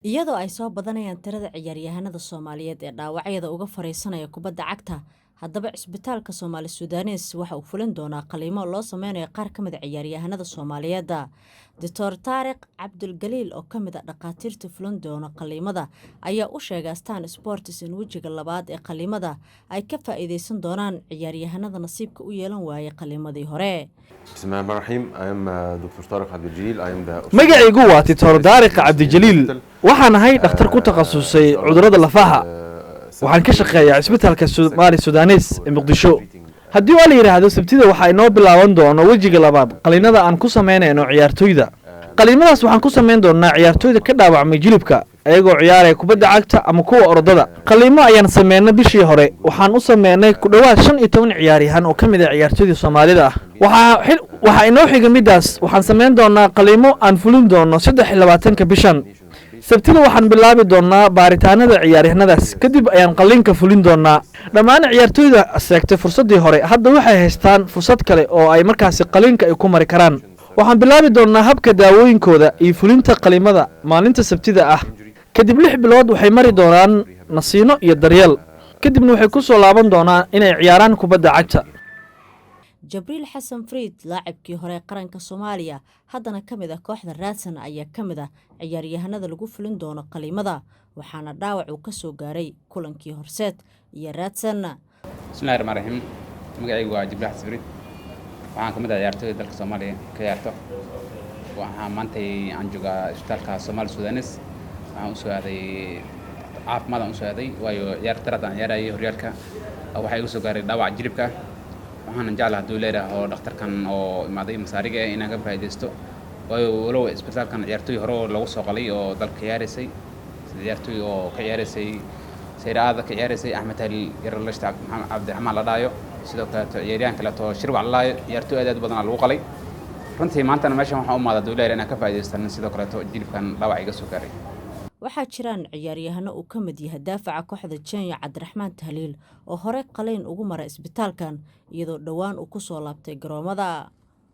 iyadoo ay soo badanayaan tirada ciyaaryahanada Soomaaliyeed ee dhaawacyada uga fariisanaya kubadda cagta, haddaba cisbitaalka Soomaali Sudanes waxa uu fulin doonaa qaliimo loo sameynayo qaar ka mid ah ciyaaryahanada Soomaaliyeed. Dr. Taariq Cabdulgaliil oo ka mid ah dhaqaatiirta fulin doona qaliimada ayaa u sheegay Stan Sports in wejiga labaad ee qaliimada ay ka faa'iideysan doonaan ciyaaryahanada nasiibka u yeelan waayay qaliimadii hore. magacaygu waa Dr. Taariq Cabdulgaliil waxaan ahay dhakhtar ku takhasusay cudurrada lafaha waxaan ka shaqeeyaa cisbitaalka Soomaali Sudanes ee Muqdisho. haddii la yiraahdo sabtida waxa inoo bilaaban doono wejiga labaad qaliinada aan ku sameynayno ciyaartoyda. qaliimadaas waxaan ku sameyn doonaa ciyaartoyda ka dhaawacmay jilibka ayagoo ciyaaraya kubadda cagta ama kuwa orodada. qaliimo ayaan sameynay bishii hore waxaan u sameynay ku dhawaad 15 ciyaaryahan oo ka mid ah ciyaartoyda Soomaalida ah. waxa inoo xiga midaas waxaan sameyn doonaa qaliimo aan fulin doono 23 bishan. sabtida waxaan bilaabi doonaa baaritaanada ciyaaryahanadaas kadib ayaan qaliinka fulin doonaa. dhammaan ciyaartoyda seegtay fursadii hore hadda waxay haystaan fursad kale oo ay markaasi qaliinka ay ku mari karaan. waxaan bilaabi doonaa habka daawooyinkooda iyo fulinta qaliimada maalinta sabtida ah. kadib 6 bilood waxay mari doonaan nasiino iyo daryeel kadibna waxay ku soo laaban doonaan inay ciyaaraan kubadda cagta. Jabriil Xasan Friid laacibkii hore qaranka Soomaaliya haddana ka mid ah kooxda Raadsan ayaa ka mid ah ciyaaryahanada lagu fulin doono qaliimada waxaana dhaawac uu ka soo gaaray kulankii Horseed iyo Raadsan. Bismillahirrahmanirrahiim. magacaygu waa Jabriil Xasan Friid waxaan ka mid ah ciyaartoyda dalka Soomaaliya ka ciyaarto waxaan maanta aan joogaa isbitaalka Soomaali Sudanes waxaan u soo aaday caafimaad aan u soo aaday waayo ciyaartada aan ciyaarayay horyaalka waxa igu soo gaaray dhaawac jilibka waxaan jeclahay haduu leeyahay dhakhtarkan oo imaaday masaariga inaan ka faa'iideysto waayo walow isbitaalkan ciyaartoy hore lagu soo qalay oo dalka ciyaareysay ciyaartoy oo ka ciyaareysay Seeraada ka ciyaareysay Axmed Ali Yarlashta Maxamed Cabdiraxmaan la dhaayo sidoo kale ciyaaryahan kale oo Shirwac la dhaayo ciyaartoy aad badan lagu qalay runtii maanta meeshan waxaan u maadaa haduu leeyahay inaan ka faa'iideystan sidoo kale jilibkan dhaawac iga soo gaaray. waxaa jiraan ciyaaryahano uu ka mid yahay daafaca kooxda Kenya Cabdiraxmaan Tahliil oo hore qaliin ugu maray isbitaalkan iyadoo dhawaan uu ku soo laabtay garoomada.